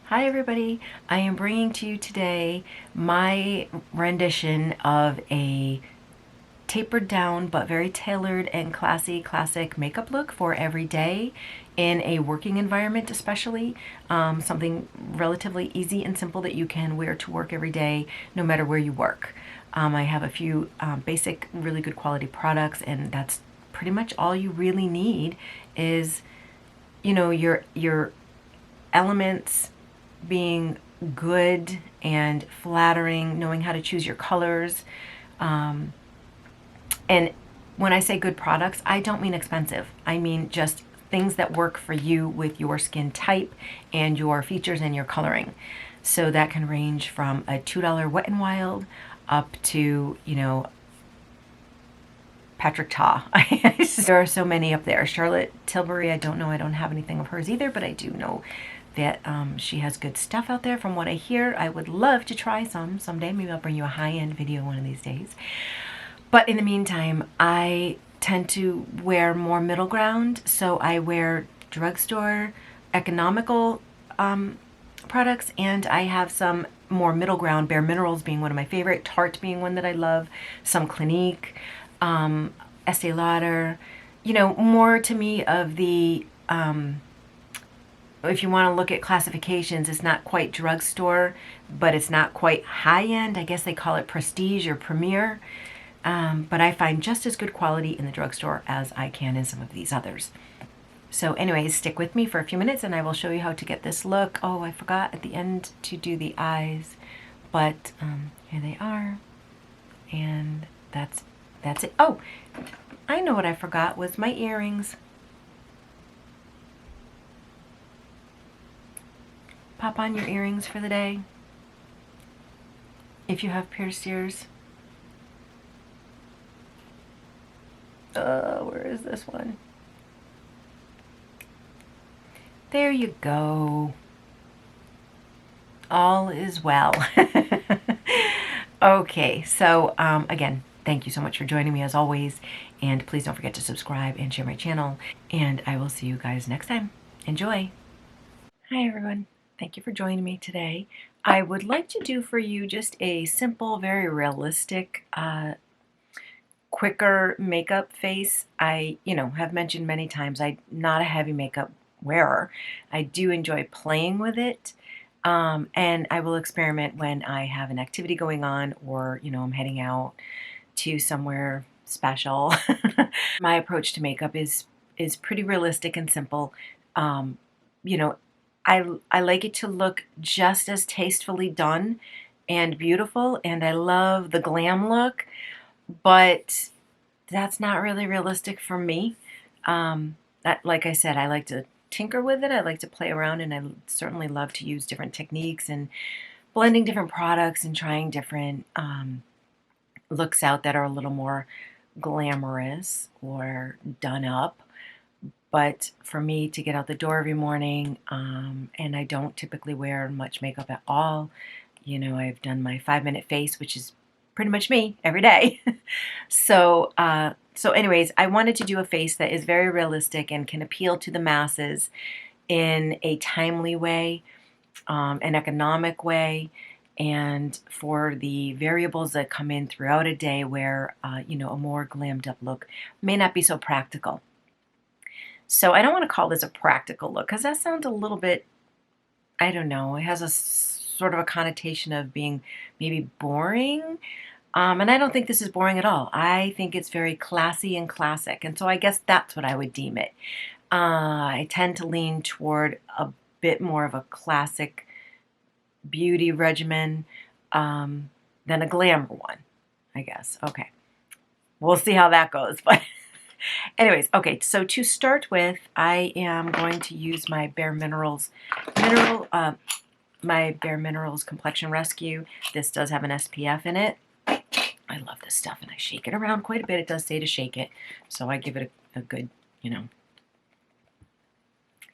Hi everybody, I am bringing to you today my rendition of a tapered down but very tailored and classy classic makeup look for every day in a working environment, especially something relatively easy and simple that you can wear to work every day no matter where you work. I have a few basic really good quality products, and that's pretty much all you really need is your elements being good and flattering, knowing how to choose your colors. And when I say good products, I don't mean expensive. I mean just things that work for you with your skin type and your features and your coloring. So that can range from a $2 Wet n Wild up to, Patrick Ta. There are so many up there. Charlotte Tilbury, I don't know. I don't have anything of hers either, but I do know that she has good stuff out there from what I hear. I would love to try some someday. Maybe I'll bring you a high-end video one of these days. But in the meantime, I tend to wear more middle ground. So I wear drugstore, economical products, and I have some more middle ground, Bare Minerals being one of my favorite, Tarte being one that I love, some Clinique, Estee Lauder, more to me of the, if you want to look at classifications, it's not quite drugstore, but it's not quite high end. I guess they call it prestige or premier. But I find just as good quality in the drugstore as I can in some of these others. So anyways, stick with me for a few minutes and I will show you how to get this look. Oh, I forgot at the end to do the eyes, but here they are. And that's it. Oh, I know what I forgot was my earrings. Pop on your earrings for the day if you have pierced ears. Where is this one? There you go. All is well. Okay, so again, thank you so much for joining me as always, and please don't forget to subscribe and share my channel, and I will see you guys next time. Enjoy. Hi everyone, thank you for joining me today. I would like to do for you just a simple, very realistic, quicker makeup face. I, have mentioned many times I'm not a heavy makeup wearer. I do enjoy playing with it. And I will experiment when I have an activity going on or, I'm heading out to somewhere special. My approach to makeup is pretty realistic and simple. You know, I like it to look just as tastefully done and beautiful, and I love the glam look, but that's not really realistic for me. Like I said, I like to tinker with it. I like to play around, and I certainly love to use different techniques and blending different products and trying different looks out that are a little more glamorous or done up. But for me to get out the door every morning, and I don't typically wear much makeup at all. I've done my 5-minute face, which is pretty much me every day. So anyways, I wanted to do a face that is very realistic and can appeal to the masses in a timely way, an economic way, and for the variables that come in throughout a day where, a more glammed up look may not be so practical. So I don't want to call this a practical look because that sounds a little bit, I don't know, it has a sort of a connotation of being maybe boring. And I don't think this is boring at all. I think it's very classy and classic. And so I guess that's what I would deem it. I tend to lean toward a bit more of a classic beauty regimen than a glamour one, I guess. Okay. We'll see how that goes. But anyways, okay, so to start with, I am going to use my Bare Minerals Complexion Rescue. This does have an SPF in it. I love this stuff, and I shake it around quite a bit. It does say to shake it, so I give it a good,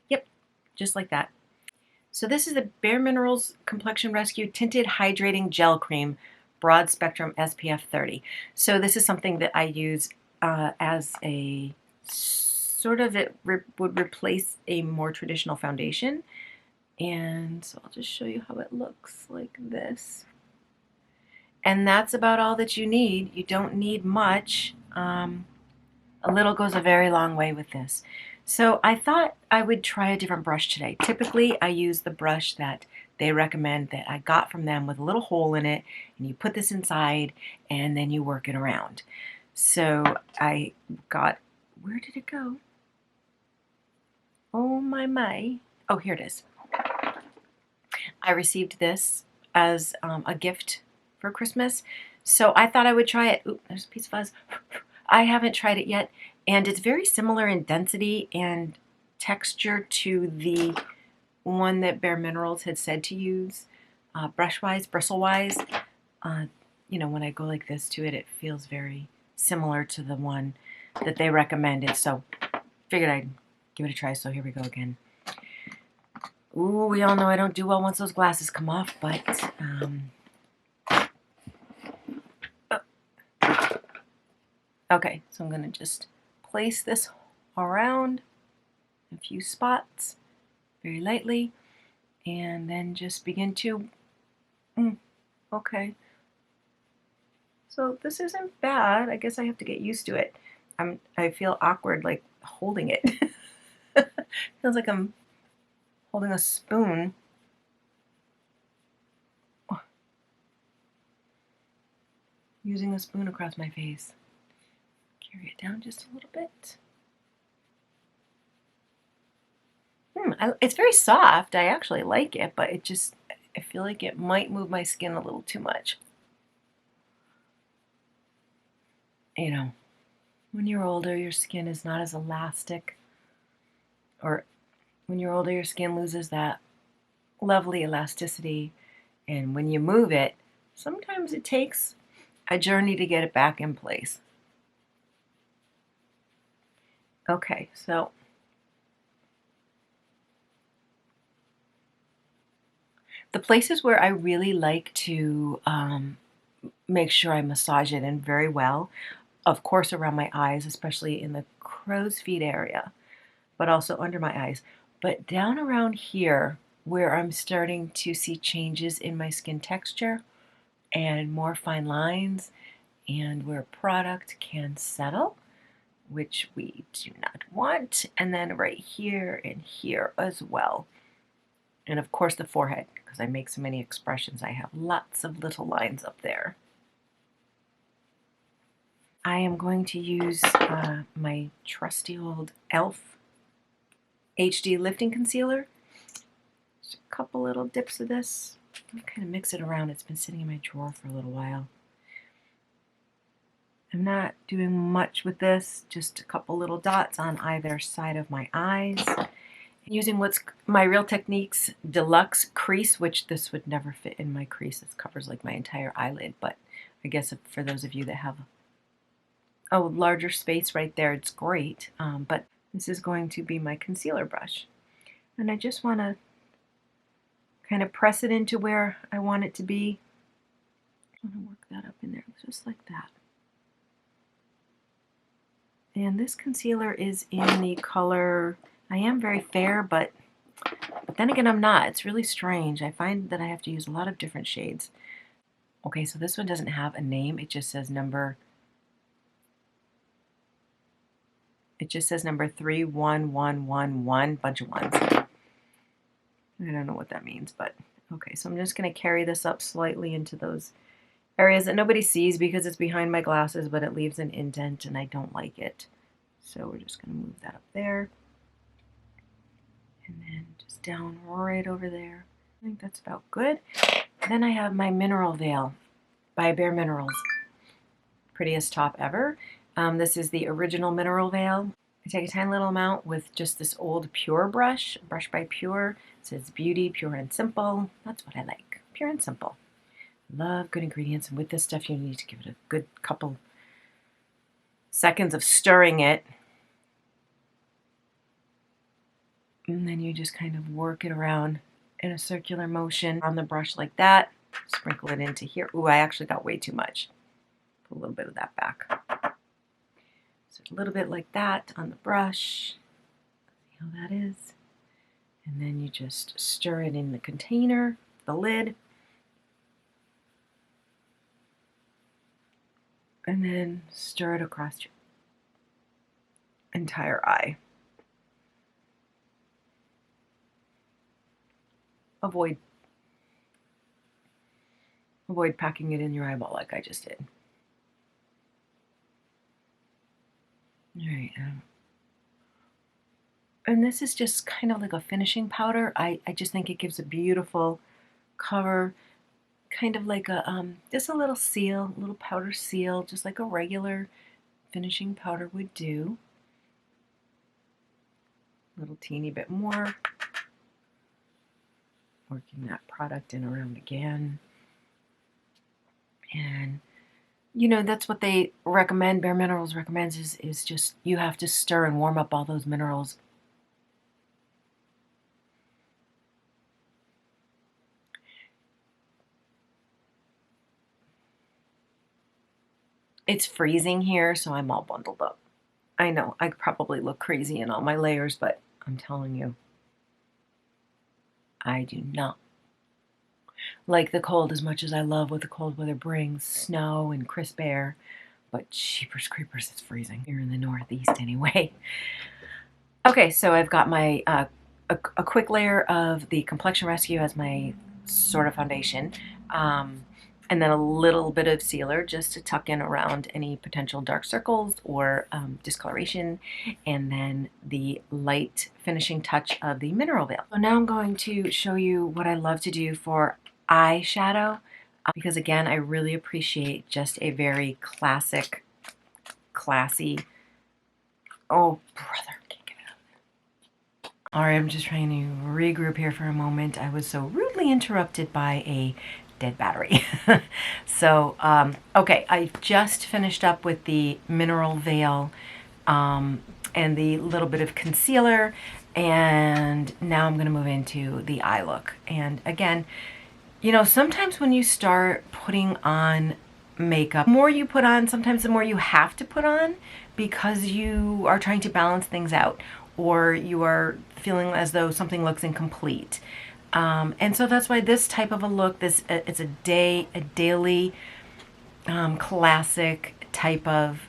yep, just like that. So this is the Bare Minerals Complexion Rescue Tinted Hydrating Gel Cream, Broad Spectrum SPF 30. So this is something that I use as a sort of, would replace a more traditional foundation. And so I'll just show you how it looks like this. And that's about all that you need. You don't need much. A little goes a very long way with this. So I thought I would try a different brush today. Typically I use the brush that they recommend that I got from them with a little hole in it, and you put this inside and then you work it around. So I got, where did it go? Oh my. Oh, here it is. I received this as a gift for Christmas, so I thought I would try it. Ooh, there's a piece of fuzz. I haven't tried it yet, and it's very similar in density and texture to the one that Bare Minerals had said to use, brush-wise, bristle-wise. You know, when I go like this to it, it feels very similar to the one that they recommended, so figured I'd give it a try. So here we go again. Ooh, we all know I don't do well once those glasses come off, but okay, so I'm going to just place this around a few spots very lightly, and then just begin to, okay. So this isn't bad. I guess I have to get used to it. I feel awkward like holding it. Feels like I'm holding a spoon. Using a spoon across my face. Carry it down just a little bit. It's very soft. I actually like it, but it just, I feel like it might move my skin a little too much. You know, when you're older, your skin is not as elastic. Or when you're older, your skin loses that lovely elasticity. And when you move it, sometimes it takes a journey to get it back in place. Okay, so the places where I really like to make sure I massage it in very well, of course around my eyes, especially in the crow's feet area, but also under my eyes. But down around here, where I'm starting to see changes in my skin texture and more fine lines, and where product can settle, which we do not want, and then right here and here as well. And of course the forehead, because I make so many expressions, I have lots of little lines up there. I am going to use my trusty old e.l.f. HD Lifting Concealer. Just a couple little dips of this. I'll kind of mix it around. It's been sitting in my drawer for a little while. I'm not doing much with this, just a couple little dots on either side of my eyes. Using what's my Real Techniques Deluxe Crease, which this would never fit in my crease. It covers like my entire eyelid, but I guess for those of you that have a larger space right there, it's great. But this is going to be my concealer brush. And I just want to kind of press it into where I want it to be. I want to work that up in there, just like that. And this concealer is in the color, I am very fair, but then again I'm not. It's really strange. I find that I have to use a lot of different shades. Okay, so this one doesn't have a name. It just says number 31111, bunch of ones. I don't know what that means, but okay, so I'm just going to carry this up slightly into those areas that nobody sees because it's behind my glasses, but it leaves an indent and I don't like it. So we're just going to move that up there. And then just down right over there. I think that's about good. Then I have my Mineral Veil by Bare Minerals. Prettiest top ever. This is the original Mineral Veil. I take a tiny little amount with just this old Pure brush, Brush by Pure. It says Beauty, Pure and Simple. That's what I like, pure and simple. Love good ingredients, and with this stuff you need to give it a good couple seconds of stirring it. And then you just kind of work it around in a circular motion on the brush like that. Sprinkle it into here. Ooh, I actually got way too much. Put a little bit of that back. So a little bit like that on the brush. See how that is. And then you just stir it in the container, the lid, and then stir it across your entire eye. Avoid packing it in your eyeball like I just did. All right. And this is just kind of like a finishing powder. I just think it gives a beautiful cover, kind of like a just a little seal, a little powder seal, just like a regular finishing powder would do. A little teeny bit more. Working that product in around again. And you know, that's what they recommend, Bare Minerals recommends, is just you have to stir and warm up all those minerals. It's freezing here, so I'm all bundled up. I know, I probably look crazy in all my layers, but I'm telling you, I do not like the cold as much as I love what the cold weather brings, snow and crisp air, but jeepers creepers, it's freezing here in the Northeast anyway. Okay, so I've got my a quick layer of the Complexion Rescue as my sort of foundation, and then a little bit of sealer just to tuck in around any potential dark circles or discoloration, and then the light finishing touch of the mineral veil. So now I'm going to show you what I love to do for eyeshadow, because again, I really appreciate just a very classic, classy, oh brother. Alright, I'm just trying to regroup here for a moment. I was so rudely interrupted by a dead battery. So, okay, I just finished up with the mineral veil and the little bit of concealer, and now I'm going to move into the eye look. And again, you know, sometimes when you start putting on makeup, the more you put on, sometimes the more you have to put on because you are trying to balance things out, or you are feeling as though something looks incomplete. And so that's why this type of a look, it's a daily classic type of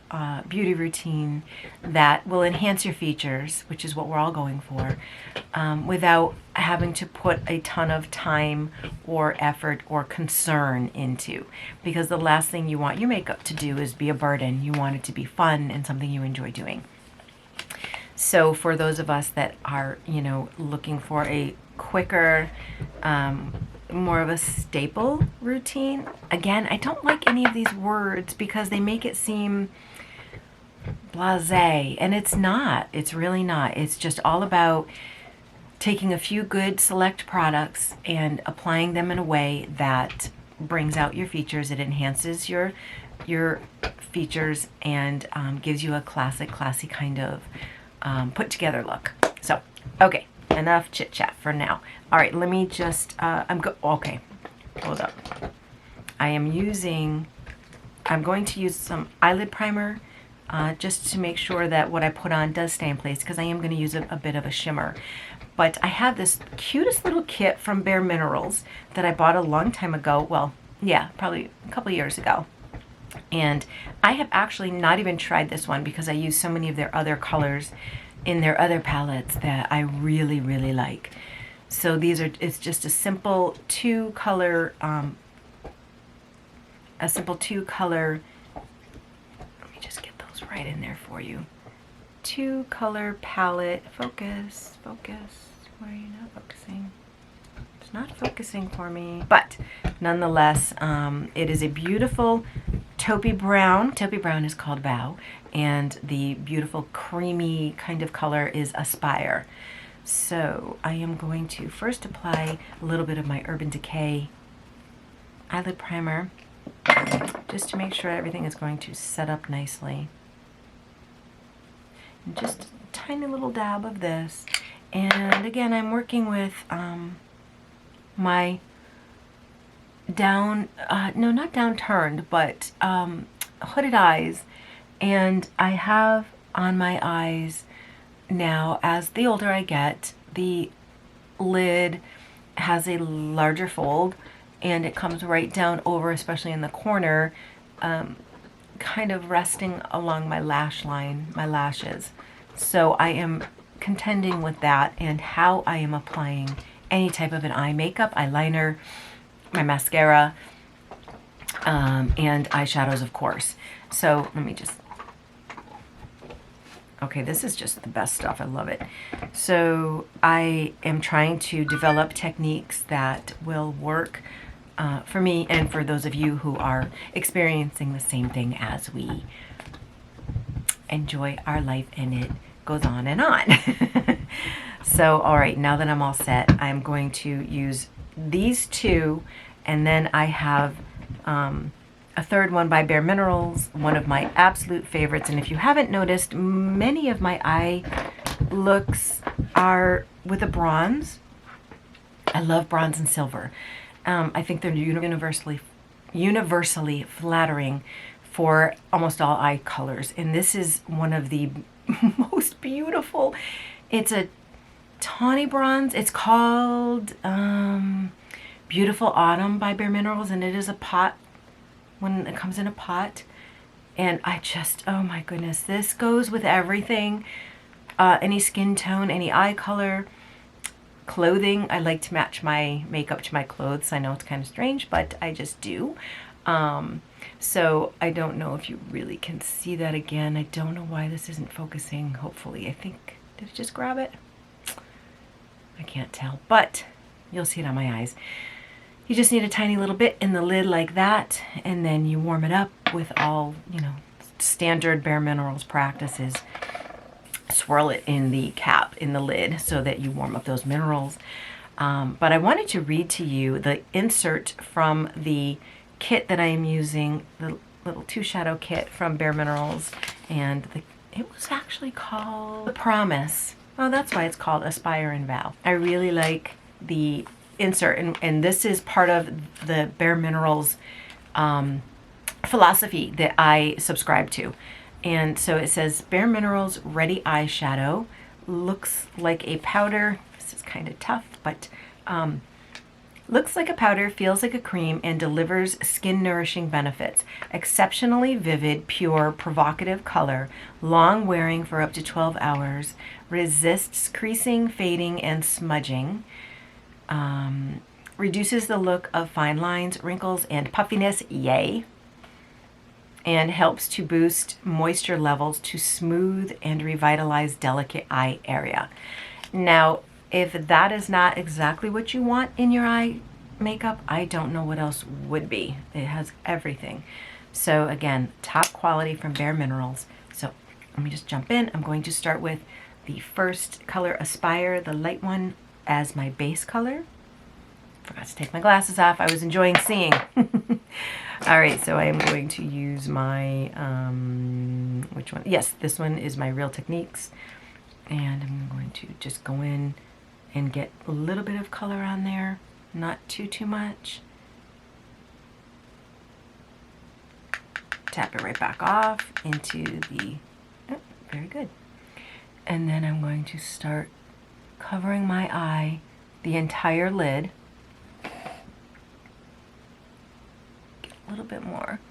beauty routine that will enhance your features, which is what we're all going for, without having to put a ton of time or effort or concern into. Because the last thing you want your makeup to do is be a burden. You want it to be fun and something you enjoy doing. So for those of us that are, you know, looking for a quicker, more of a staple routine, again, I don't like any of these words because they make it seem blasé, and it's not. It's really not. It's just all about taking a few good select products and applying them in a way that brings out your features. It enhances your features and gives you a classy kind of put together look. So, okay, enough chit chat for now. All right, let me just, okay, hold up. I'm going to use some eyelid primer just to make sure that what I put on does stay in place, because I am going to use a bit of a shimmer. But I have this cutest little kit from Bare Minerals that I bought a long time ago. Well, yeah, probably a couple years ago. And I have actually not even tried this one because I use so many of their other colors in their other palettes that I really, really like. So it's just a simple two color, let me just get those right in there for you. 2-color palette. Focus. Why are you not focusing? It's not focusing for me. But nonetheless, it is a beautiful taupey brown. Taupey brown is called Vow, and the beautiful creamy kind of color is Aspire. So I am going to first apply a little bit of my Urban Decay eyelid primer just to make sure everything is going to set up nicely. And just a tiny little dab of this. And again, I'm working with my not downturned, but hooded eyes. And I have on my eyes now, as the older I get, the lid has a larger fold, and it comes right down over, especially in the corner, kind of resting along my lash line, my lashes. So I am contending with that and how I am applying any type of an eye makeup, eyeliner, my mascara, and eyeshadows, of course. So let me just, okay, this is just the best stuff. I love it. So I am trying to develop techniques that will work for me and for those of you who are experiencing the same thing as we. Enjoy our life, and it goes on and on. So, all right, now that I'm all set, I'm going to use these two, and then I have a third one by Bare Minerals, one of my absolute favorites. And if you haven't noticed, many of my eye looks are with a bronze. I love bronze and silver. I think they're universally flattering for almost all eye colors. And this is one of the most beautiful. It's a tawny bronze. It's called Beautiful Autumn by Bare Minerals, and it is a pot, when it comes in a pot. And I just, oh my goodness, this goes with everything. Any skin tone, any eye color, clothing. I like to match my makeup to my clothes. I know it's kind of strange, but I just do. So I don't know if you really can see that again. I don't know why this isn't focusing. Hopefully, I think, did it just grab it? I can't tell, but you'll see it on my eyes. You just need a tiny little bit in the lid like that, and then you warm it up with all, you know, standard Bare Minerals practices. Swirl it in the cap, in the lid, so that you warm up those minerals. But I wanted to read to you the insert from the kit that I am using, the little 2-shadow kit from Bare Minerals, and it was actually called Promise. Oh, that's why it's called Aspire and Vow. I really like the insert, and this is part of the Bare Minerals philosophy that I subscribe to. And so it says, Bare Minerals Ready Eyeshadow looks like a powder. This is kind of tough, but looks like a powder, feels like a cream, and delivers skin-nourishing benefits. Exceptionally vivid, pure, provocative color, long wearing for up to 12 hours, resists creasing, fading, and smudging, reduces the look of fine lines, wrinkles, and puffiness, yay, and helps to boost moisture levels to smooth and revitalize delicate eye area. Now, if that is not exactly what you want in your eye makeup, I don't know what else would be. It has everything. So again, top quality from Bare Minerals. So let me just jump in. I'm going to start with the first color, Aspire, the light one, as my base color. Forgot to take my glasses off. I was enjoying seeing. All right, so I am going to use my, which one? Yes, this one is my Real Techniques. And I'm going to just go in and get a little bit of color on there, not too much. Tap it right back off into the, oh, very good. And then I'm going to start covering my eye, the entire lid. Get a little bit more,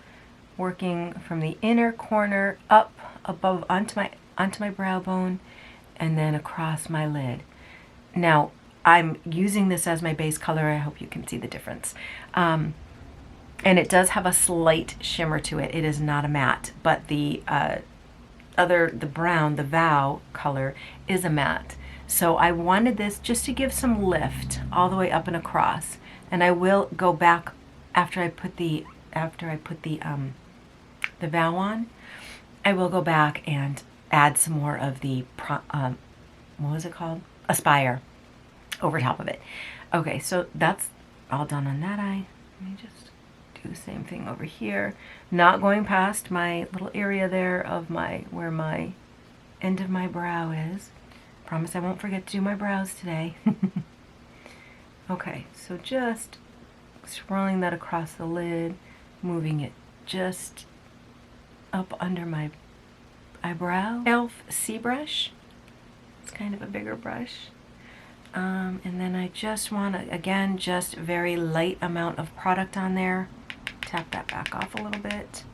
working from the inner corner up above onto my brow bone, and then across my lid. Now, I'm using this as my base color. I hope you can see the difference. And it does have a slight shimmer to it. It is not a matte, but the brown, the Vow color, is a matte. So I wanted this just to give some lift all the way up and across. And I will go back after I put the Vow on. I will go back and add some more of the what was it called? Aspire over top of it. Okay, so that's all done on that eye. Let me just do the same thing over here. Not going past my little area there of where my end of my brow is. Promise I won't forget to do my brows today. Okay, so just swirling that across the lid, moving it just up under my eyebrow. Elf C brush. It's kind of a bigger brush. And then I just want to, again, just very light amount of product on there. Tap that back off a little bit.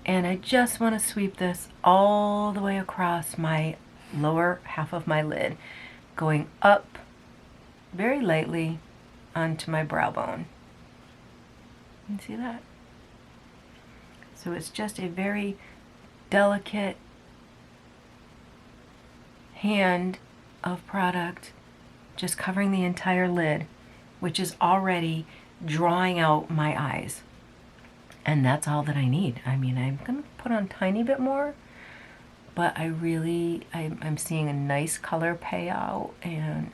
And I just want to sweep this all the way across my lower half of my lid, going up very lightly onto my brow bone. You see that? So it's just a very delicate hand of product just covering the entire lid, which is already drawing out my eyes. And that's all that I need. I mean, I'm going to put on a tiny bit more, but I'm seeing a nice color payoff, and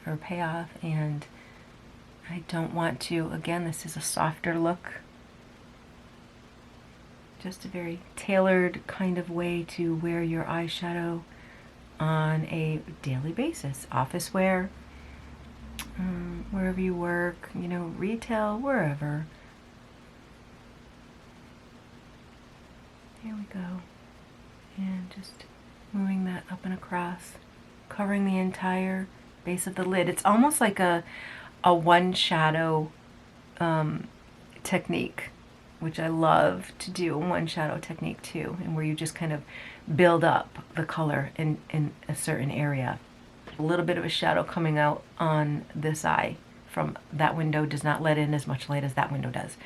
I don't want to, again, this is a softer look. Just a very tailored kind of way to wear your eyeshadow on a daily basis. Office wear, wherever you work, you know, retail, wherever. There we go. And just moving that up and across, covering the entire base of the lid. It's almost like a one shadow technique, which I love to do, a one shadow technique too, and where you just kind of build up the color in a certain area. A little bit of a shadow coming out on this eye from that window does not let in as much light as that window does.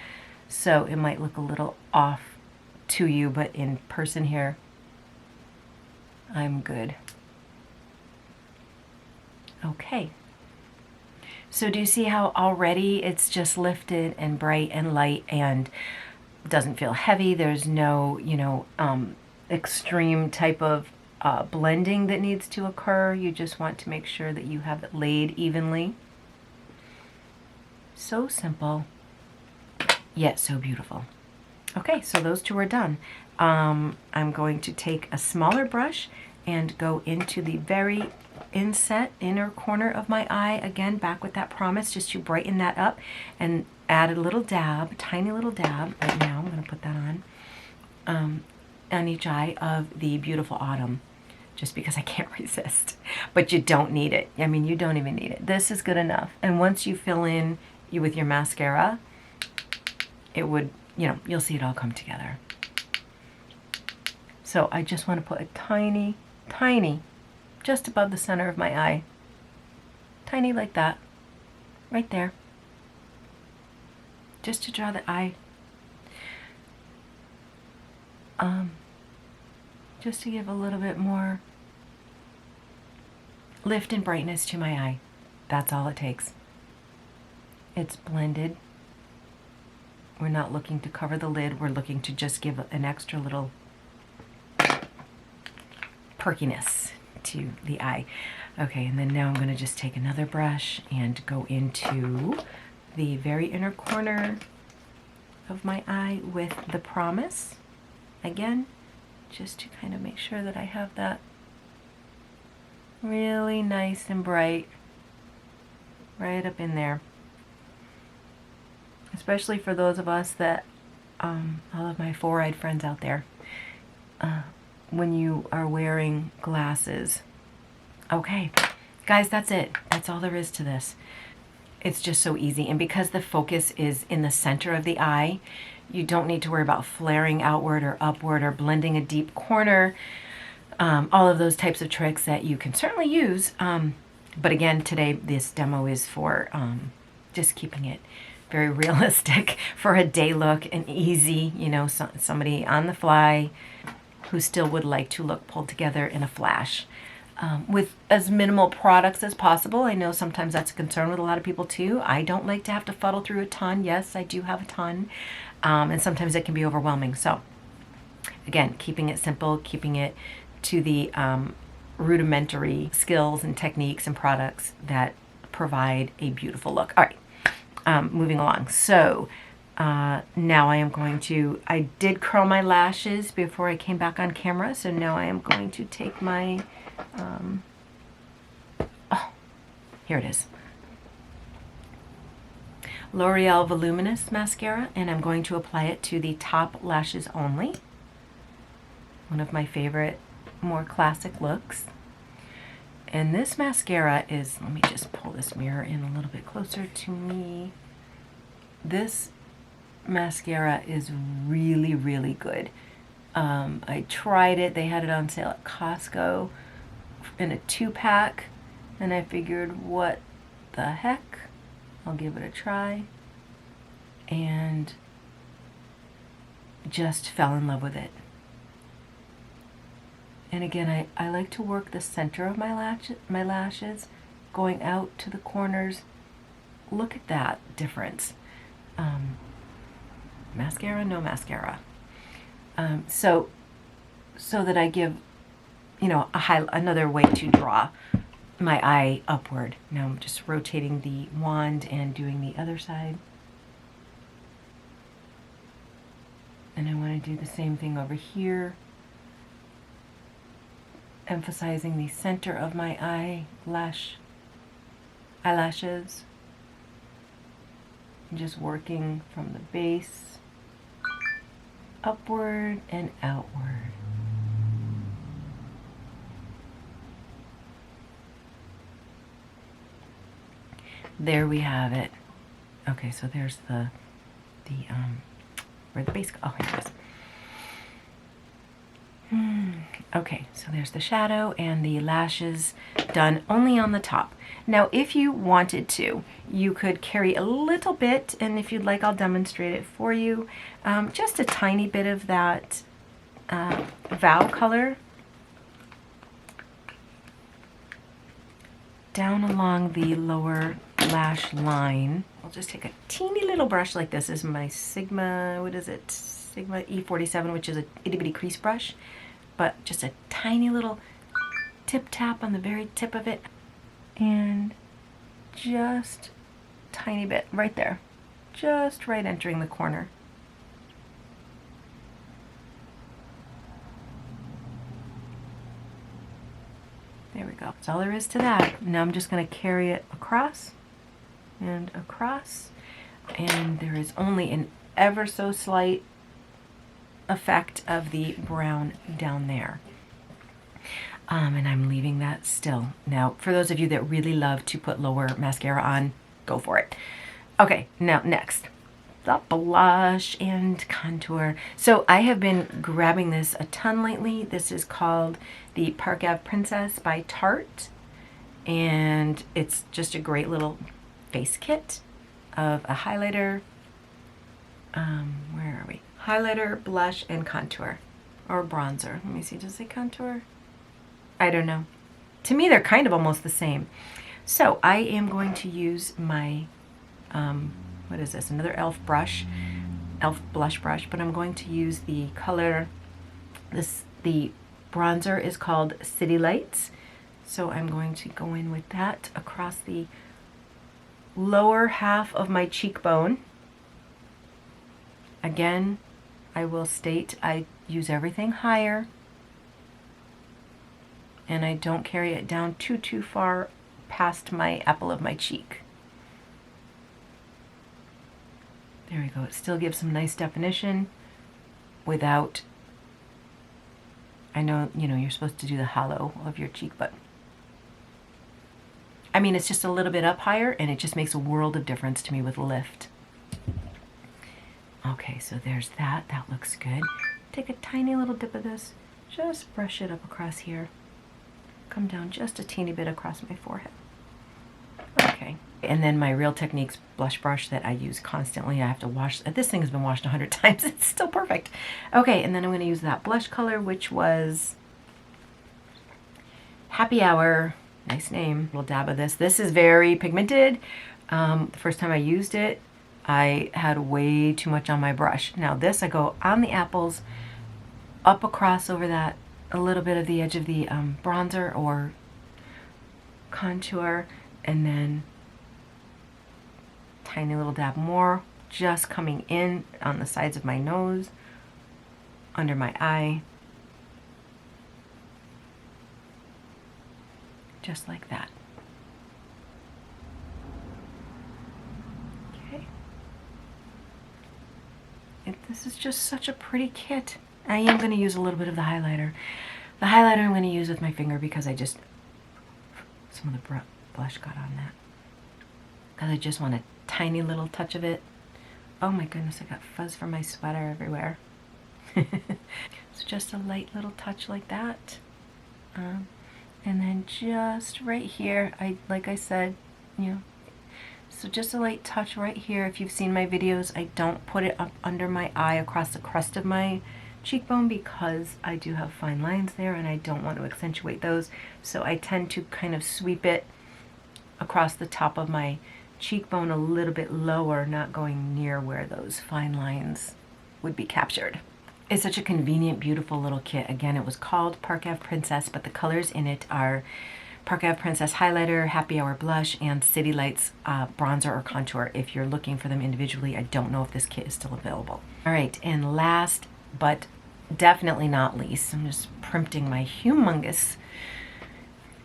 So it might look a little off to you, but in person here, I'm good. Okay. So do you see how already it's just lifted and bright and light and doesn't feel heavy? There's no, you know, extreme type of blending that needs to occur. You just want to make sure that you have it laid evenly. So simple, yet so beautiful. Okay, so those two are done. I'm going to take a smaller brush and go into the very inner corner of my eye, again back with that promise, just to brighten that up, and add a little dab, tiny little dab right now. I'm going to put that on each eye of the Beautiful Autumn, just because I can't resist. But you don't need it. I mean, you don't even need it. This is good enough. And once you fill in with your mascara, it would, you know, you'll see it all come together. So I just want to put a tiny, just above the center of my eye. Tiny like that. Right there. Just to draw the eye. Just to give a little bit more lift and brightness to my eye. That's all it takes. It's blended. We're not looking to cover the lid. We're looking to just give an extra little perkiness to the eye. Okay, and then now I'm going to just take another brush and go into the very inner corner of my eye with the Promise. Again, just to kind of make sure that I have that really nice and bright right up in there. Especially for those of us that, all of my four-eyed friends out there, when you are wearing glasses. Okay, guys, that's it. That's all there is to this. It's just so easy. And because the focus is in the center of the eye, you don't need to worry about flaring outward or upward or blending a deep corner. All of those types of tricks that you can certainly use. But again, today this demo is for just keeping it very realistic for a day look and easy, you know, somebody on the fly who still would like to look pulled together in a flash. With as minimal products as possible. I know sometimes that's a concern with a lot of people too. I don't like to have to fuddle through a ton. Yes, I do have a ton. And sometimes it can be overwhelming. So again, keeping it simple, keeping it to the rudimentary skills and techniques and products that provide a beautiful look. All right, moving along. So now I am going to, I did curl my lashes before I came back on camera. So now I am going to take my, oh, here it is. L'Oreal Voluminous mascara, and I'm going to apply it to the top lashes only. One of my favorite, more classic looks. And this mascara is, let me just pull this mirror in a little bit closer to me. This mascara is really, really good. I tried it. They had it on sale at Costco in a 2-pack, and I figured, what the heck? I'll give it a try, and just fell in love with it. And again, I like to work the center of my lashes, going out to the corners. Look at that difference. Mascara, no mascara. So that I give, you know, another way to draw my eye upward. Now I'm just rotating the wand and doing the other side. And I want to do the same thing over here, emphasizing the center of my eyelashes. And just working from the base upward and outward. There we have it. Okay, so there's where the base go. Oh, here it is. Okay, so there's the shadow and the lashes done only on the top. Now, if you wanted to, you could carry a little bit, and if you'd like, I'll demonstrate it for you. Just a tiny bit of that Vow color down along the lower lash line. I'll just take a teeny little brush like this. This is my Sigma, what is it? Sigma E47, which is a itty bitty crease brush. But just a tiny little tip tap on the very tip of it. And just tiny bit right there. Just right entering the corner. There we go. That's all there is to that. Now I'm just going to carry it across and across. And there is only an ever so slight effect of the brown down there. And I'm leaving that still. Now, for those of you that really love to put lower mascara on, go for it. Okay, now next, the blush and contour. So I have been grabbing this a ton lately. This is called the Park Ave Princess by Tarte. And it's just a great little face kit of a highlighter. Where are we? Highlighter, blush, and contour. Or bronzer. Let me see, does it say contour? I don't know. To me, they're kind of almost the same. So I am going to use my, what is this? Another e.l.f. brush, e.l.f. blush brush, but I'm going to use the color, the bronzer is called City Lights. So I'm going to go in with that across the lower half of my cheekbone. Again, I will state I use everything higher, and I don't carry it down too far past my apple of my cheek. There we go. It still gives some nice definition without, I know, you know, you're supposed to do the hollow of your cheek, but I mean, it's just a little bit up higher, and it just makes a world of difference to me with lift. Okay, so there's that. That looks good. Take a tiny little dip of this. Just brush it up across here. Come down just a teeny bit across my forehead. Okay. And then my Real Techniques blush brush that I use constantly. I have to wash. This thing has been washed 100 times. It's still perfect. Okay, and then I'm going to use that blush color, which was Happy Hour. Nice name. A little dab of this. This is very pigmented. The first time I used it, I had way too much on my brush. Now this, I go on the apples, up across over that, a little bit of the edge of the bronzer or contour, and then tiny little dab more, just coming in on the sides of my nose, under my eye, just like that. This is just such a pretty kit. I am going to use a little bit of the highlighter. The highlighter I'm going to use with my finger because I just some of the blush got on that. Because I just want a tiny little touch of it. Oh my goodness, I got fuzz from my sweater everywhere. So just a light little touch like that. And then just right here, like I said, you know, so just a light touch right here. If you've seen my videos, I don't put it up under my eye across the crest of my cheekbone because I do have fine lines there and I don't want to accentuate those. So I tend to kind of sweep it across the top of my cheekbone a little bit lower, not going near where those fine lines would be captured. It's such a convenient, beautiful little kit. Again, it was called Park Ave Princess, but the colors in it are Park Ave Princess Highlighter, Happy Hour Blush, and City Lights Bronzer or Contour. If you're looking for them individually, I don't know if this kit is still available. All right, and last but definitely not least, I'm just primping my humongous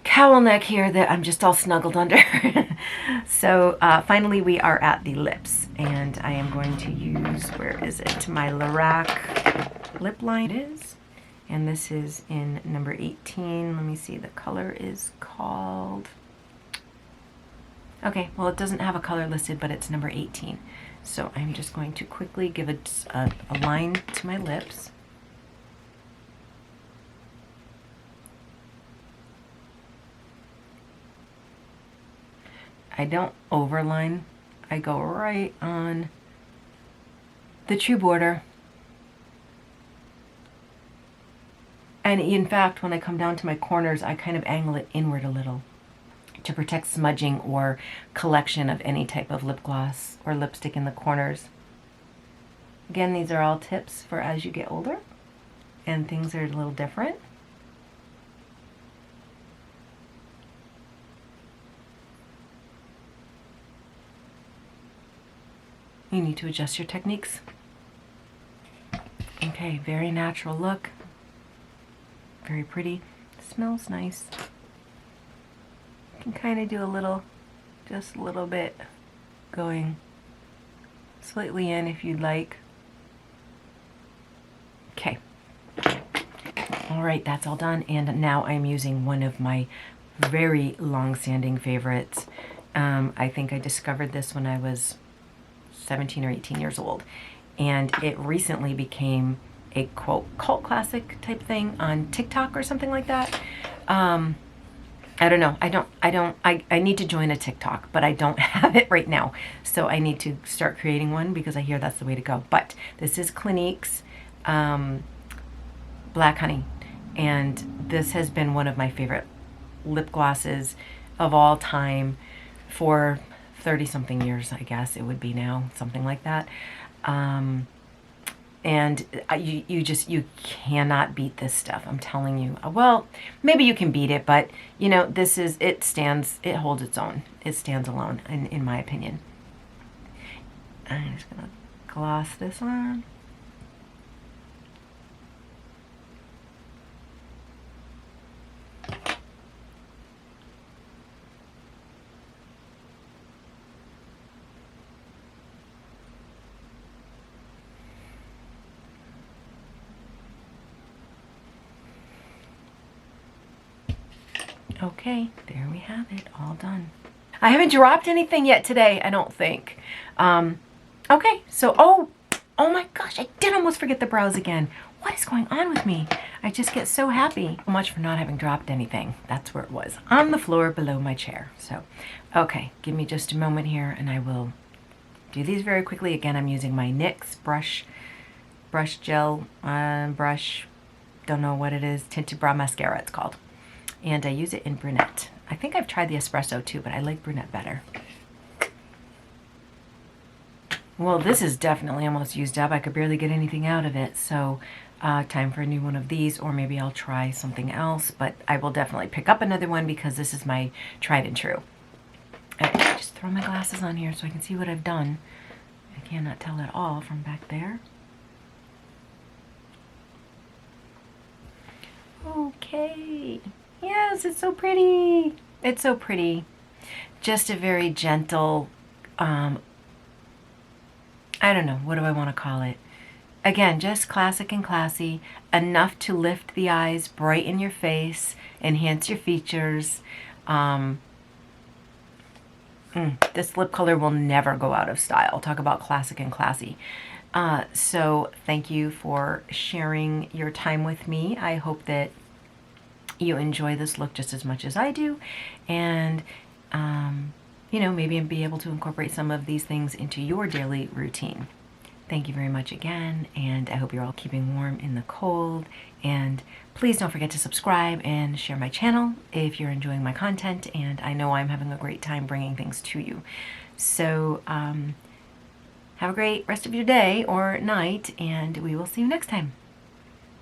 cowl neck here that I'm just all snuggled under. So finally we are at the lips, and I am going to use, where is it, my Lorac lip line. It is, and this is in number 18. Let me see, the color is called, okay, well it doesn't have a color listed, but it's number 18. So I'm just going to quickly give it a line to my lips. I don't overline, I go right on the true border. And in fact, when I come down to my corners, I kind of angle it inward a little to protect smudging or collection of any type of lip gloss or lipstick in the corners. Again, these are all tips for as you get older and things are a little different. You need to adjust your techniques. Okay, very natural look. Very pretty. Smells nice. You can kind of do a little, just a little bit going slightly in if you'd like. Okay. All right, that's all done. And now I'm using one of my very long-standing favorites. I think I discovered this when I was 17 or 18 years old, and it recently became a quote cult classic type thing on TikTok or something like that. I don't know. I need to join a TikTok, but I don't have it right now. So I need to start creating one because I hear that's the way to go. But this is Clinique's Black Honey, and this has been one of my favorite lip glosses of all time for 30-something years, I guess it would be now, something like that. And you cannot beat this stuff, I'm telling you. Well, maybe you can beat it, but you know, it holds its own. It stands alone, in my opinion. I'm just gonna gloss this on. Okay, there we have it, all done. I haven't dropped anything yet today, I don't think. Okay, so, oh my gosh, I did almost forget the brows again. What is going on with me? I just get so happy. So much for not having dropped anything. That's where it was, on the floor below my chair. So, okay, give me just a moment here and I will do these very quickly. Again, I'm using my NYX brush gel brush, don't know what it is, Tinted Brow Mascara it's called. And I use it in brunette. I think I've tried the espresso too, but I like brunette better. Well, this is definitely almost used up. I could barely get anything out of it. So time for a new one of these, or maybe I'll try something else, but I will definitely pick up another one because this is my tried and true. I just throw my glasses on here so I can see what I've done. I cannot tell at all from back there. Okay. Yes, it's so pretty. It's so pretty. Just a very gentle, I don't know, what do I want to call it? Again, just classic and classy, enough to lift the eyes, brighten your face, enhance your features. This lip color will never go out of style. Talk about classic and classy. So thank you for sharing your time with me. I hope that you enjoy this look just as much as I do, and you know, maybe be able to incorporate some of these things into your daily routine. Thank you very much again, and I hope you're all keeping warm in the cold. And please don't forget to subscribe and share my channel if you're enjoying my content, and I know I'm having a great time bringing things to you. So have a great rest of your day or night, and we will see you next time.